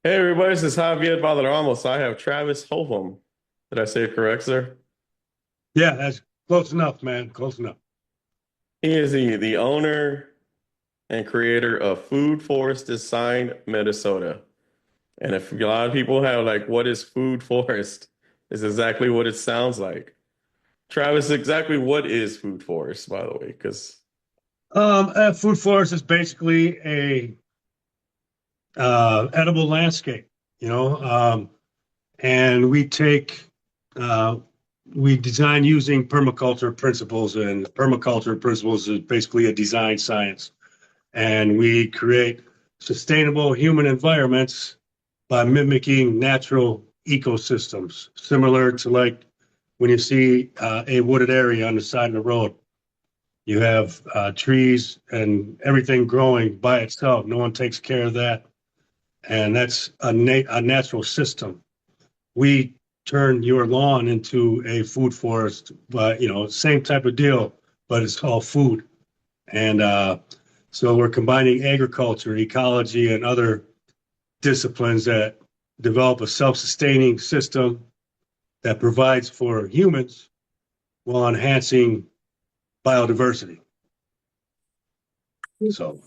Hey everybody, this is Javier Baldarramos. I have Travis Holzem. Did I say it correct, sir? Yeah, that's close enough, man. Close enough. He is the owner and creator of Food Forest Design Minnesota. And if a lot of people have like, what is Food Forest? Is exactly what it sounds like. Travis, exactly what is Food Forest, by the way? Because Food forest is basically a edible landscape, you know, and uh, we design using permaculture principles, and permaculture principles is basically a design science, and we create sustainable human environments by mimicking natural ecosystems, similar to like when you see a wooded area on the side of the road. You have trees and everything growing by itself. No one takes care of that, and that's a natural system. We turn your lawn into a food forest, but same type of deal, but it's all food. And so we're combining agriculture, ecology, and other disciplines that develop a self-sustaining system that provides for humans while enhancing biodiversity. So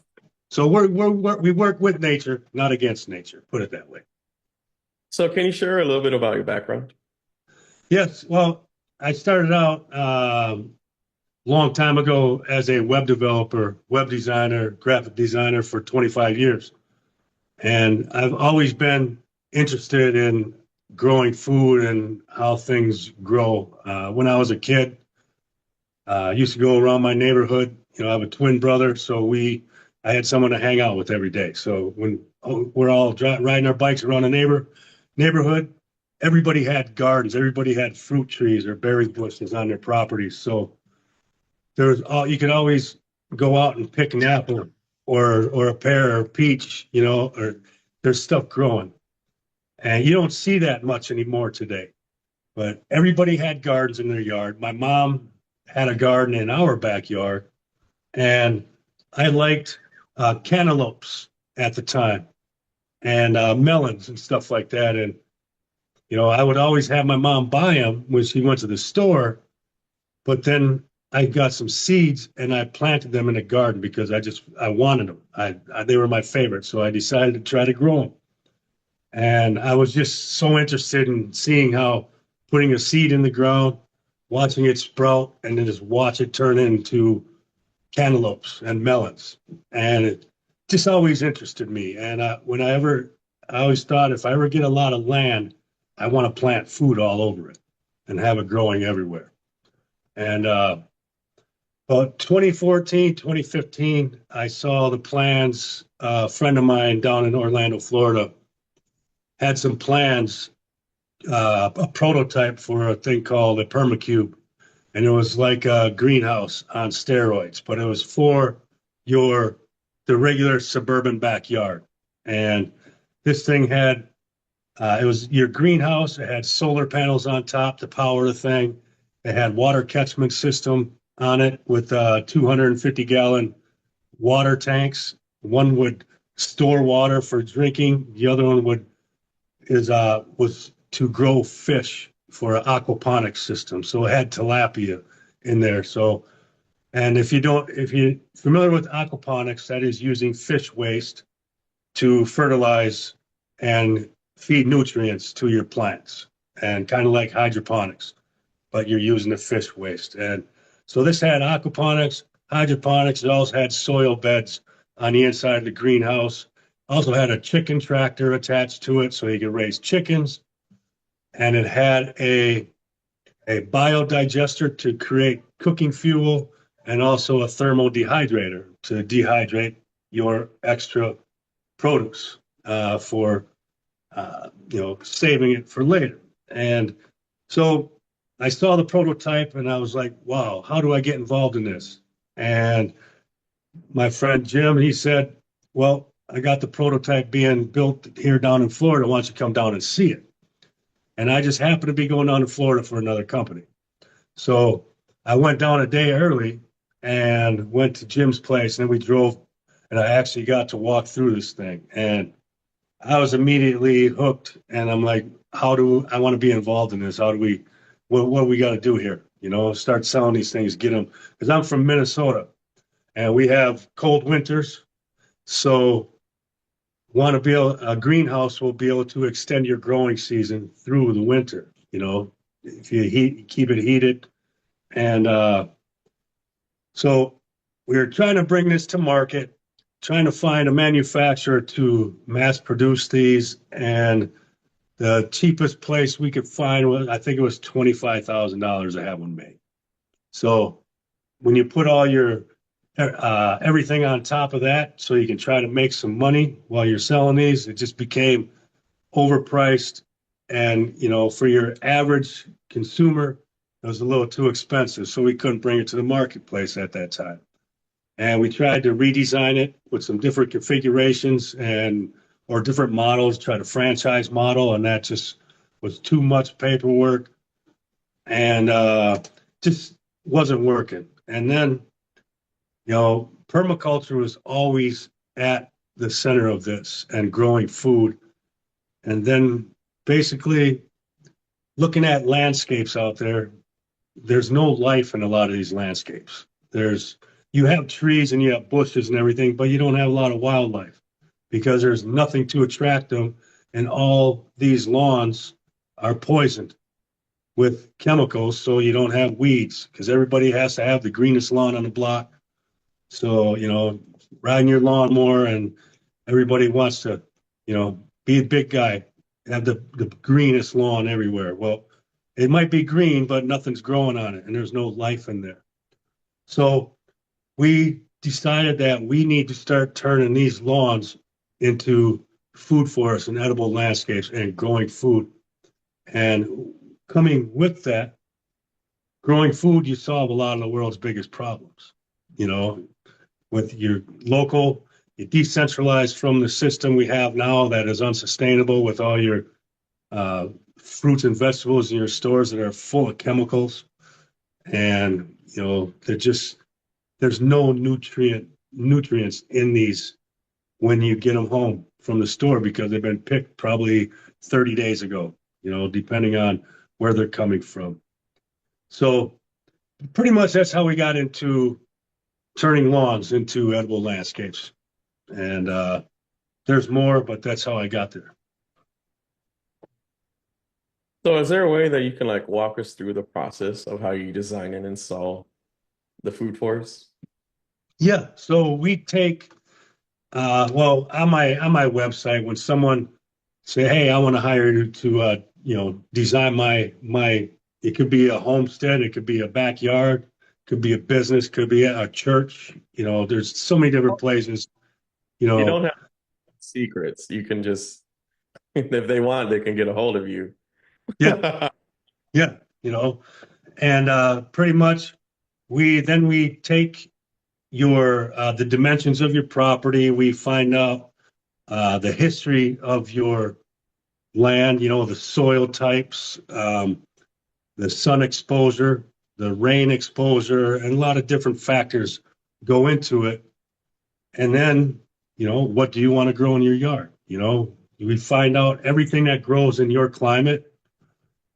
So we work with nature, not against nature. Put it that way. so can you share a little bit about your background? Yes. Well, I started out long time ago as a web developer, web designer, graphic designer for 25 years, and I've always been interested in growing food and how things grow. When I was a kid, I used to go around my neighborhood. I have a twin brother, so I had someone to hang out with every day. So when we're all riding our bikes around the neighborhood, everybody had gardens, everybody had fruit trees or berry bushes on their properties. So you could always go out and pick an apple or a pear or peach, or there's stuff growing. And you don't see that much anymore today. But everybody had gardens in their yard. My mom had a garden in our backyard, and I liked cantaloupes at the time and melons and stuff like that. And I would always have my mom buy them when she went to the store. But then I got some seeds and I planted them in a garden because I wanted them. They were my favorite, so I decided to try to grow them. And I was just so interested in seeing how putting a seed in the ground, watching it sprout, and then just watch it turn into cantaloupes and melons. And it just always interested me. And I always thought if I ever get a lot of land, I want to plant food all over it and have it growing everywhere. And about 2014, 2015, I saw the plans. A friend of mine down in Orlando, Florida, had some plans, a prototype for a thing called a permacube, and it was like a greenhouse on steroids, but it was for your the regular suburban backyard. And this thing had it was your greenhouse. It had solar panels on top to power the thing. It had water catchment system on it with 250-gallon water tanks. One would store water for drinking. The other one was to grow fish for an aquaponics system. So it had tilapia in there. So, and if you're familiar with aquaponics, that is using fish waste to fertilize and feed nutrients to your plants, and kind of like hydroponics, but you're using the fish waste. And so this had aquaponics, hydroponics. It also had soil beds on the inside of the greenhouse. Also had a chicken tractor attached to it so you could raise chickens. And it had a biodigester to create cooking fuel and also a thermal dehydrator to dehydrate your extra produce for saving it for later. And so I saw the prototype and I was like, wow, how do I get involved in this? And my friend Jim, he said, well, I got the prototype being built here down in Florida. Why don't you come down and see it? And I just happened to be going down to Florida for another company. So I went down a day early and went to Jim's place, and then we drove, and I actually got to walk through this thing. And I was immediately hooked, and I'm like, how do I want to be involved in this? How do we, what do we got to do here? You know, start selling these things, get them. Because I'm from Minnesota, and we have cold winters, so want to be able, a greenhouse will be able to extend your growing season through the winter. You know, if you keep it heated, and so we were trying to bring this to market, trying to find a manufacturer to mass produce these, and the cheapest place we could find was, I think it was $25,000 to have one made. So when you put all your everything on top of that, so you can try to make some money while you're selling these, it just became overpriced. And you know, for your average consumer, it was a little too expensive, so we couldn't bring it to the marketplace at that time. And we tried to redesign it with some different configurations and or different models, try to franchise model, and that just was too much paperwork and just wasn't working. And then, you know, permaculture was always at the center of this and growing food. And then basically looking at landscapes out there, there's no life in a lot of these landscapes. There's you have trees and you have bushes and everything, but you don't have a lot of wildlife because there's nothing to attract them, and all these lawns are poisoned with chemicals, so you don't have weeds because everybody has to have the greenest lawn on the block. So you know, riding your lawnmower, and everybody wants to, you know, be a big guy, have the greenest lawn everywhere. Well, it might be green, but nothing's growing on it, and there's no life in there. So we decided that we need to start turning these lawns into food forests and edible landscapes and growing food. And coming with that, growing food, you solve a lot of the world's biggest problems. You know, with your local, you decentralize from the system we have now that is unsustainable with all your fruits and vegetables in your stores that are full of chemicals. And, you know, there's no nutrients in these when you get them home from the store because they've been picked probably 30 days ago, you know, depending on where they're coming from. So pretty much that's how we got into turning lawns into edible landscapes. And there's more, but that's how I got there. So is there a way that you can like walk us through the process of how you design and install the food forest? Yeah. So we take well, on my website, when someone say, "Hey, I want to hire you to you know, design my," it could be a homestead, it could be a backyard, could be a business, could be a church. You know, there's so many different places. You You don't know, have secrets. You can just, if they want, they can get a hold of you. yeah, yeah, you know, and pretty much we take your the dimensions of your property. We find out the history of your land. You know, the soil types, the sun exposure, the rain exposure, and a lot of different factors go into it. And then, you know, what do you want to grow in your yard? You know, we find out everything that grows in your climate,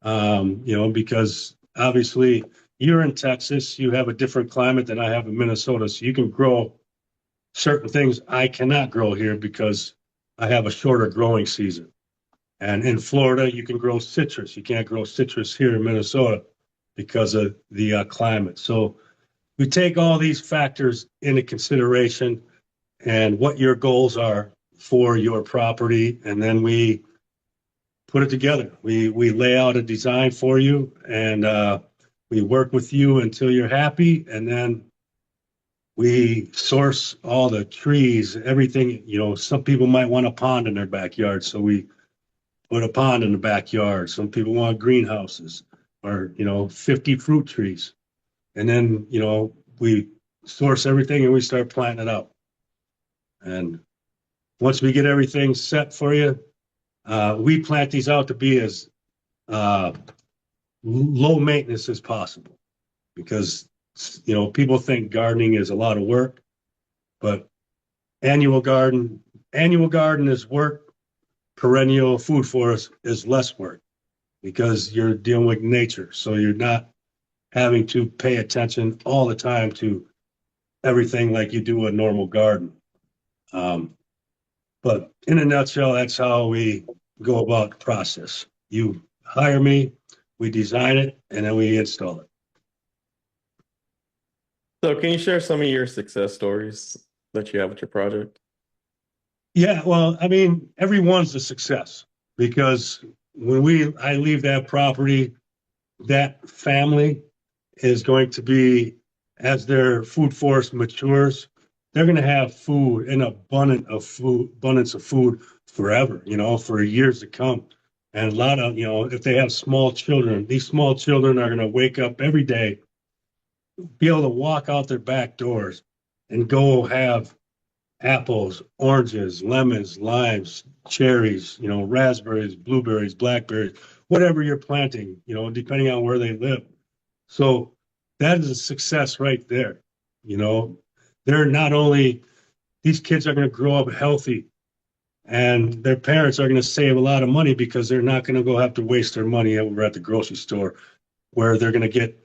you know, because obviously you're in Texas, you have a different climate than I have in Minnesota. So you can grow certain things I cannot grow here because I have a shorter growing season. And in Florida, you can grow citrus. You can't grow citrus here in Minnesota because of the climate. So we take all these factors into consideration and what your goals are for your property, and then we put it together. We lay out a design for you, and we work with you until you're happy, and then we source all the trees, everything. You know, some people might want a pond in their backyard, so we put a pond in the backyard. Some people want greenhouses or, you know, 50 fruit trees. And then, you know, we source everything and we start planting it out. And once we get everything set for you, we plant these out to be as uh, low maintenance as possible because, you know, people think gardening is a lot of work, but annual garden, annual garden is work, perennial food forest is less work because you're dealing with nature. So you're not having to pay attention all the time to everything like you do a normal garden. Um, but in a nutshell, that's how we go about the process. You hire me, we design it, and then we install it. So can you share some of your success stories that you have with your project? Yeah, well, I mean, everyone's a success because when I leave that property, that family is going to be, as their food forest matures, they're going to have food, an abundance of food forever, for years to come. And a lot of, if they have small children, these small children are going to wake up every day, be able to walk out their back doors and go have apples, oranges, lemons, limes, cherries, raspberries, blueberries, blackberries, whatever you're planting, depending on where they live. So that is a success right there. You know, they're not only, these kids are going to grow up healthy and their parents are going to save a lot of money because they're not going to go have to waste their money over at the grocery store where they're going to get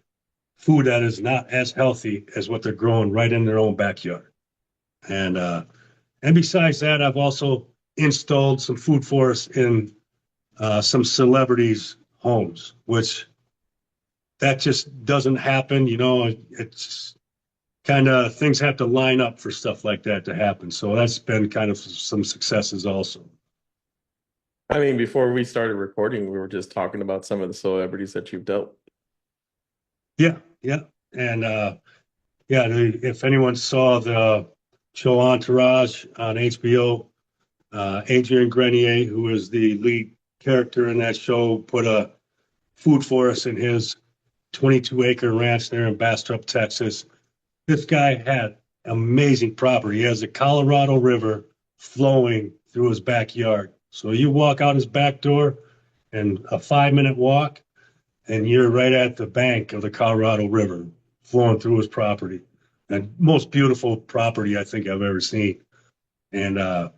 food that is not as healthy as what they're growing right in their own backyard. And besides that, I've also installed some food forests in some celebrities' homes, which that just doesn't happen. It's kind of things have to line up for stuff like that to happen. So that's been kind of some successes also. I mean, before we started recording, we were just talking about some of the celebrities that you've dealt with. Yeah, yeah. And yeah, if anyone saw the show Entourage on HBO, Adrian Grenier, who is the lead character in that show, put a food forest in his 22-acre ranch there in Bastrop, Texas. This guy had amazing property. He has the Colorado River flowing through his backyard. So you walk out his back door and a 5-minute walk, and you're right at the bank of the Colorado River flowing through his property. And most beautiful property I think I've ever seen. And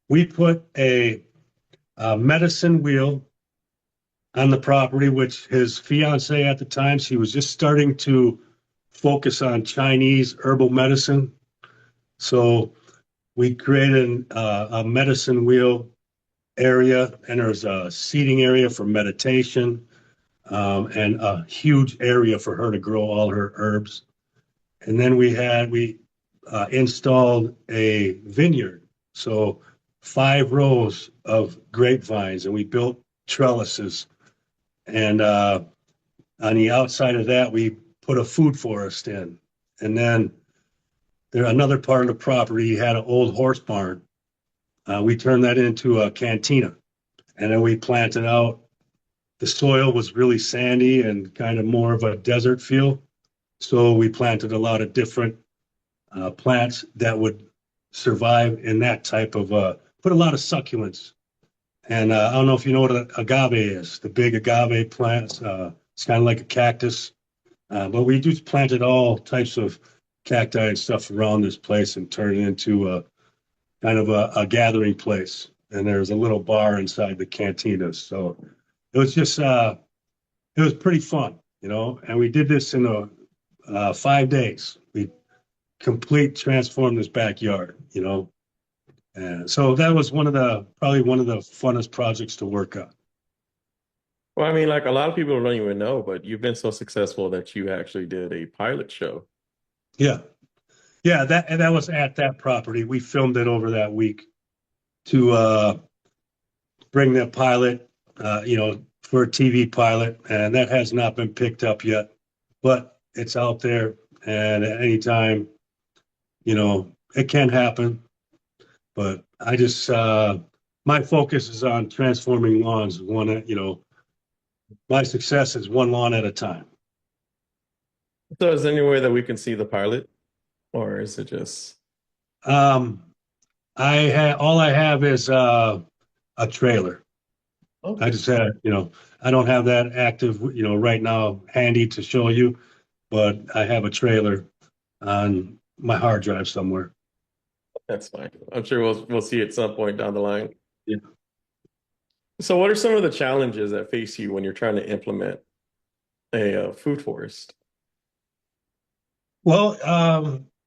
we put a medicine wheel on the property, which his fiance at the time, she was just starting to focus on Chinese herbal medicine. So we created a medicine wheel area, and there's a seating area for meditation, and a huge area for her to grow all her herbs. And then we installed a vineyard, so 5 rows of grapevines, and we built trellises. And on the outside of that, we put a food forest in. And then there another part of the property had an old horse barn. We turned that into a cantina, and then we planted out. The soil was really sandy and kind of more of a desert feel, so we planted a lot of different plants that would survive in that type of. Put a lot of succulents, and I don't know if you know what an agave is. The big agave plants. It's kind of like a cactus, but we just planted all types of cacti and stuff around this place and turned it into a kind of a gathering place. And there's a little bar inside the cantinas. So it was just it was pretty fun, And we did this in 5 days. We complete transformed this backyard. And so that was probably one of the funnest projects to work on. Well, I mean, like a lot of people don't even know, but you've been so successful that you actually did a pilot show. Yeah, yeah. That was at that property. We filmed it over that week to bring the pilot, for a TV pilot, and that has not been picked up yet, but it's out there, and at any time, it can happen. But I just my focus is on transforming lawns. My success is one lawn at a time. So is there any way that we can see the pilot, or is it just Um, all I have is a trailer. I okay? just I don't have that active, right now handy to show you, but I have a trailer on my hard drive somewhere. That's fine. I'm sure we'll see at some point down the line. Yeah. So, what are some of the challenges that face you when you're trying to implement a food forest? Well,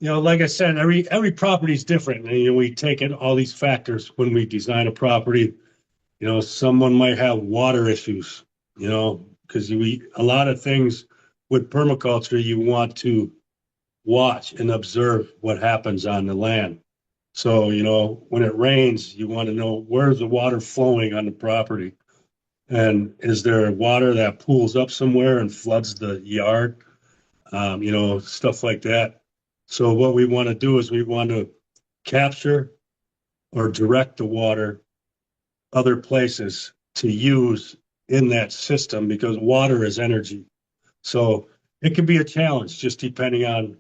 like I said, every property is different, and we take in all these factors when we design a property. Someone might have water issues, because we a lot of things with permaculture, you want to watch and observe what happens on the land. So, when it rains, you want to know where's the water flowing on the property. And is there water that pools up somewhere and floods the yard? Stuff like that. So what we want to do is we want to capture or direct the water other places to use in that system because water is energy. So it can be a challenge just depending on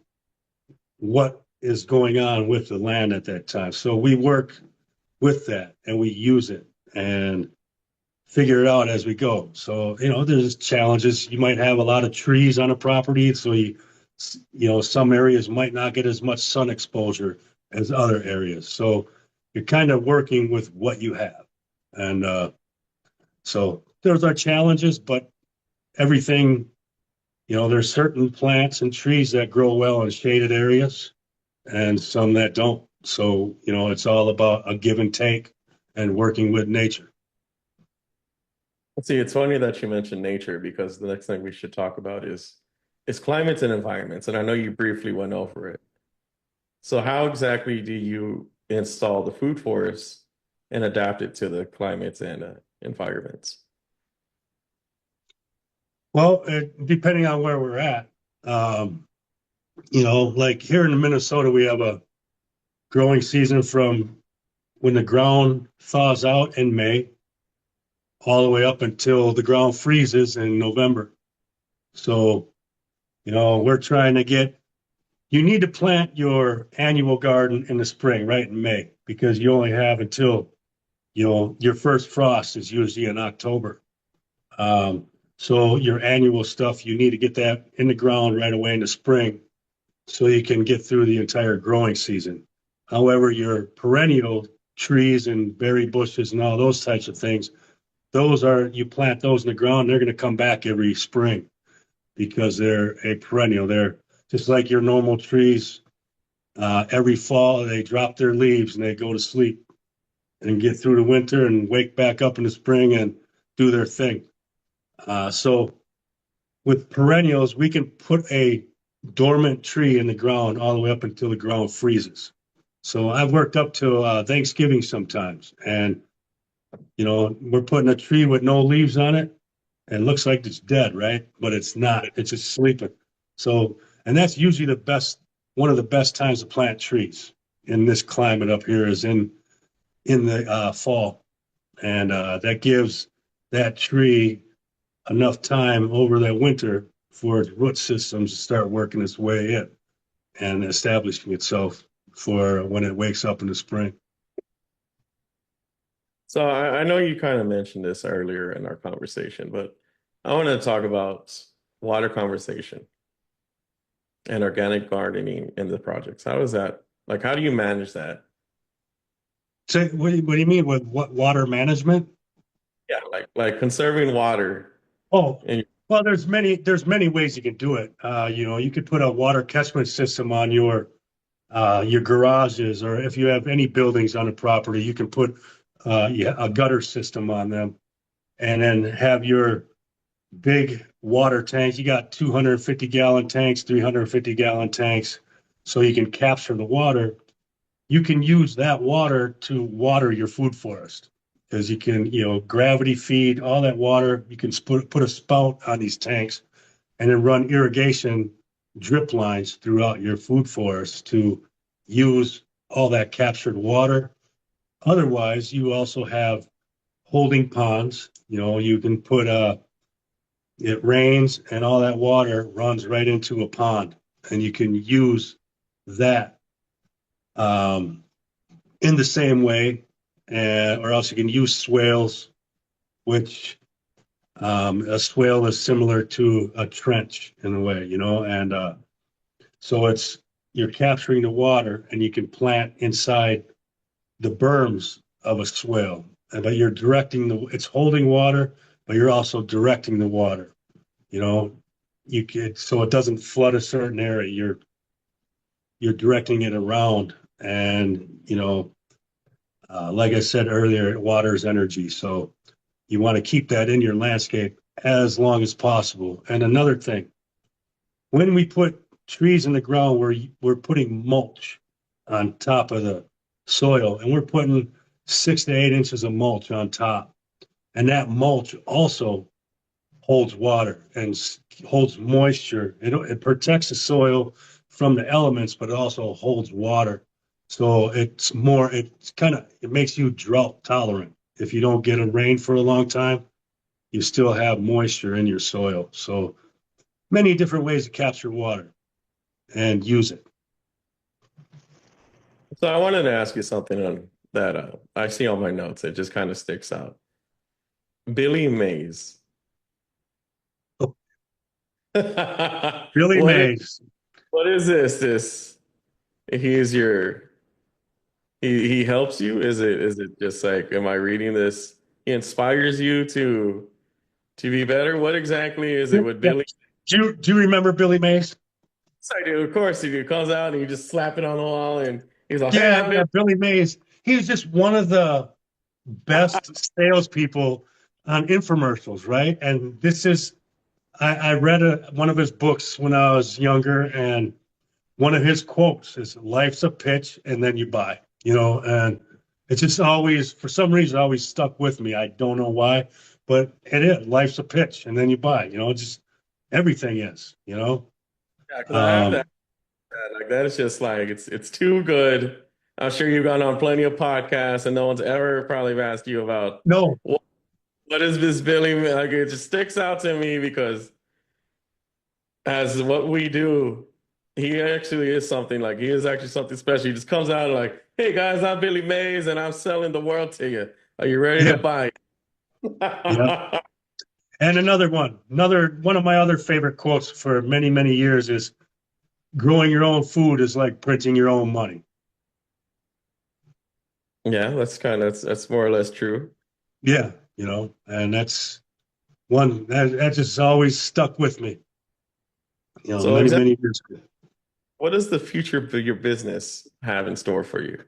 what is going on with the land at that time. So we work with that and we use it and figure it out as we go. So, there's challenges. You might have a lot of trees on a property. So some areas might not get as much sun exposure as other areas. So you're kind of working with what you have. And so there's our challenges, but everything, there's certain plants and trees that grow well in shaded areas and some that don't. So, it's all about a give and take and working with nature. See, it's funny that you mentioned nature because the next thing we should talk about is climates and environments, and I know you briefly went over it. So, how exactly do you install the food forest and adapt it to the climates and environments? Well, depending on where we're at, um, like here in Minnesota, we have a growing season from when the ground thaws out in May all the way up until the ground freezes in November. So, we're trying to you need to plant your annual garden in the spring, right in May, because you only have until, your first frost is usually in October. Um, so your annual stuff, you need to get that in the ground right away in the spring so you can get through the entire growing season. However, your perennial trees and berry bushes and all those types of things, you plant those in the ground, they're going to come back every spring because they're a perennial. They're just like your normal trees. Every fall, they drop their leaves and they go to sleep and get through the winter and wake back up in the spring and do their thing. So with perennials, we can put a dormant tree in the ground all the way up until the ground freezes. So I've worked up to Thanksgiving sometimes, and we're putting a tree with no leaves on it, and it looks like it's dead, right? But it's not. It's just sleeping. So, and that's usually one of the best times to plant trees in this climate up here is in the fall, and that gives that tree enough time over that winter for its root systems to start working its way in and establishing itself for when it wakes up in the spring. So, I know you kind of mentioned this earlier in our conversation, but I want to talk about water conversation and organic gardening in the projects. How is that? Like, how do you manage that? So, what do you mean with what water management? Yeah, like conserving water. Oh, And well, there's many ways you can do it. You could put a water catchment system on your garages, or if you have any buildings on a property, you can put yeah, a gutter system on them, and then have your big water tanks. You got 250-gallon tanks, 350-gallon tanks, so you can capture the water. You can use that water to water your food forest because you can, gravity feed all that water. You can put a spout on these tanks and then run irrigation drip lines throughout your food forest to use all that captured water. Otherwise, you also have holding ponds. You can put it rains and all that water runs right into a pond, and you can use that um, in the same way, or else you can use swales, which a swale is similar to a trench in a way, and so you're capturing the water and you can plant inside the berms of a swale. but you're directing it's holding water, but you're also directing the water. You know, so it doesn't flood a certain area. You're directing it around, and like I said earlier, water is energy. So you want to keep that in your landscape as long as possible. And another thing, when we put trees in the ground, we're putting mulch on top of the soil, and we're putting 6 to 8 inches of mulch on top. And that mulch also holds water and holds moisture. It protects the soil from the elements, but it also holds water. So it makes you drought tolerant. If you don't get a rain for a long time, you still have moisture in your soil. So many different ways to capture water and use it. So I wanted to ask you something on that I see on my notes. It just kind of sticks out. Billy Mays. Oh, Billy What is Mays. what is this? He is your he helps you? Is it just like, am I reading this? He inspires you to be better? What exactly is it with Yeah. Billy? Do you remember Billy Mays? Yes, I do. Of course you do. Comes out and you just slap it on the wall and he's like, hey, Yeah, I'm yeah, Billy. Billy Mays. He was just one of the best salespeople on infomercials, right? And I read one of his books when I was younger, and one of his quotes is, "Life's a pitch, and then you buy." And it's just always, for some reason, always stuck with me. I don't know why, but it is. Life's a pitch, and then you buy. Just everything is. Yeah, because I have that. Um, Like that is just like it's too good. I'm sure you've gone on plenty of podcasts and no one's ever probably asked you about no, what is this Billy? Like it just sticks out to me because as what we do, he actually is something like he is actually something special. He just comes out like, hey guys, I'm Billy Mays and I'm selling the world to you. Are you ready to yeah, buy? yeah. And another one of my other favorite quotes for many, many years is, "Growing your own food is like printing your own money." Yeah, that's more or less true. Yeah, and that's one that just always stuck with me, So many, exactly many years ago. what does the future of your business have in store for you?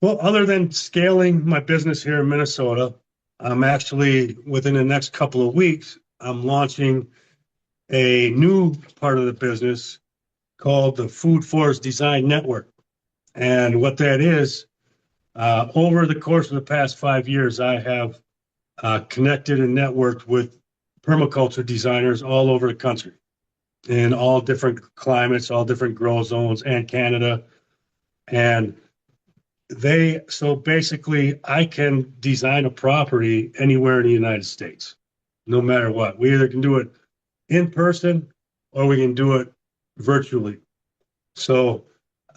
Well, other than scaling my business here in Minnesota, I'm actually, within the next couple of weeks, I'm launching a new part of the business called the Food Forest Design Network. And what that is, over the course of the past 5 years, I have connected and networked with permaculture designers all over the country in all different climates, all different grow zones, and Canada. And so basically, I can design a property anywhere in the United States, no matter what. We either can do it in person or we can do it virtually. So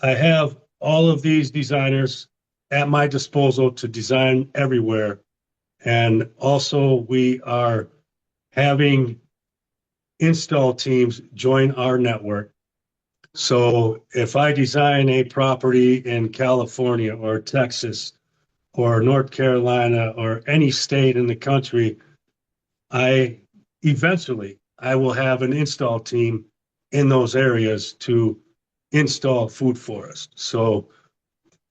I have all of these designers at my disposal to design everywhere. And also, we are having install teams join our network. So if I design a property in California or Texas or North Carolina or any state in the country, I I will have an install team in those areas to install food forest. So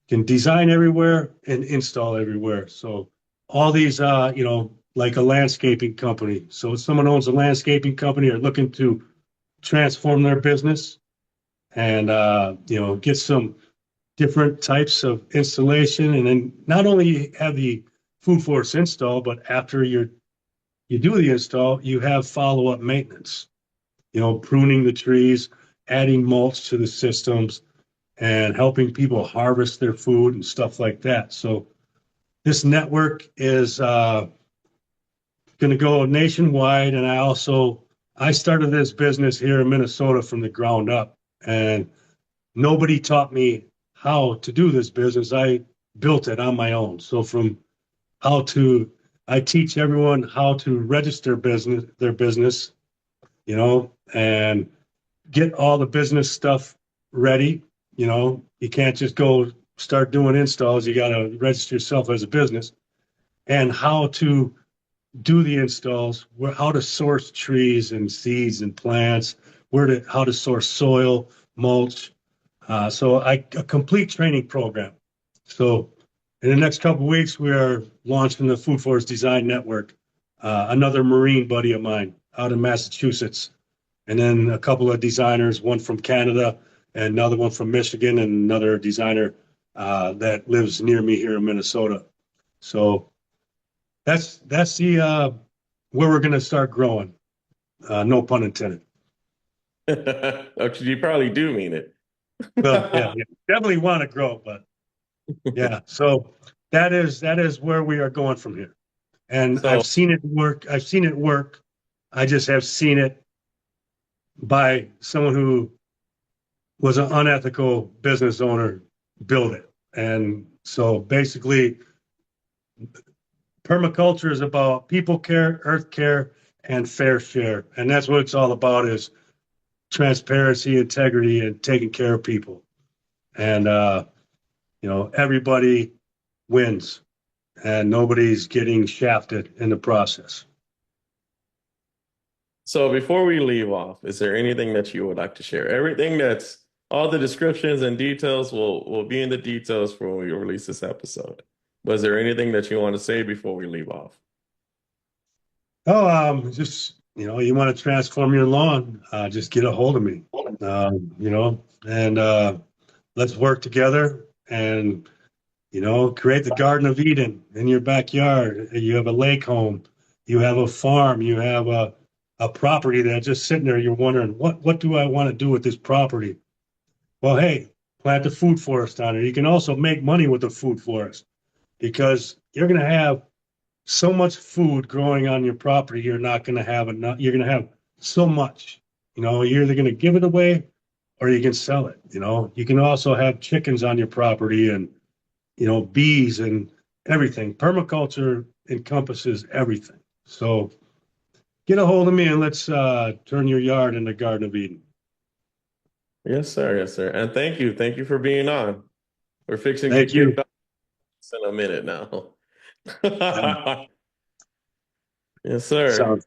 can design everywhere and install everywhere. So all these, like a landscaping company. So if someone owns a landscaping company or looking to transform their business and, get some different types of installation, and then not only have the food forest install, but after you do the install, you have follow-up maintenance, pruning the trees, adding mulch to the systems, and helping people harvest their food and stuff like that. So this network is going to go nationwide, and I started this business here in Minnesota from the ground up, and nobody taught me how to do this business. I built it on my own. So from how to I teach everyone how to register their business, and get all the business stuff ready. You can't just go start doing installs. You got to register yourself as a business. and how to do the installs, how to source trees and seeds and plants, how to source soil, mulch. A complete training program. So in the next couple of weeks, we are launching the Food Forest Design Network. Another Marine buddy of mine out in Massachusetts, and then a couple of designers, one from Canada and another one from Michigan, and another designer that lives near me here in Minnesota. So that's the where we're going to start growing. No pun intended. Actually, you probably do mean it. Well, yeah, definitely want to grow, but yeah. So that is where we are going from here. And So, I've seen it work. I've seen it work. I just have seen it by someone who was an unethical business owner build it. And so basically, permaculture is about people care, earth care, and fair share. And that's what it's all about is transparency, integrity, and taking care of people. And everybody wins and nobody's getting shafted in the process. so before we leave off, is there anything that you would like to share? Everything that's all the descriptions and details will be in the details for when we release this episode. But is there anything that you want to say before we leave off? Oh, just you want to transform your lawn, just get a hold of me. And let's work together and create the Garden of Eden in your backyard. You have a lake home, you have a farm, you have a property that's just sitting there. You're wondering what do I want to do with this property? Well, hey, plant a food forest on it. You can also make money with the food forest because you're going to have so much food growing on your property, you're not going to have enough. You're going to have so much. You're either going to give it away or you can sell it. You can also have chickens on your property and, bees and everything. Permaculture encompasses everything. So get a hold of me and let's turn your yard into Garden of Eden. Yes, sir. Yes, sir. And thank you. Thank you for being on. We're fixing to get Thank you. kicked off in a minute now. Um, Yes, sir. Sounds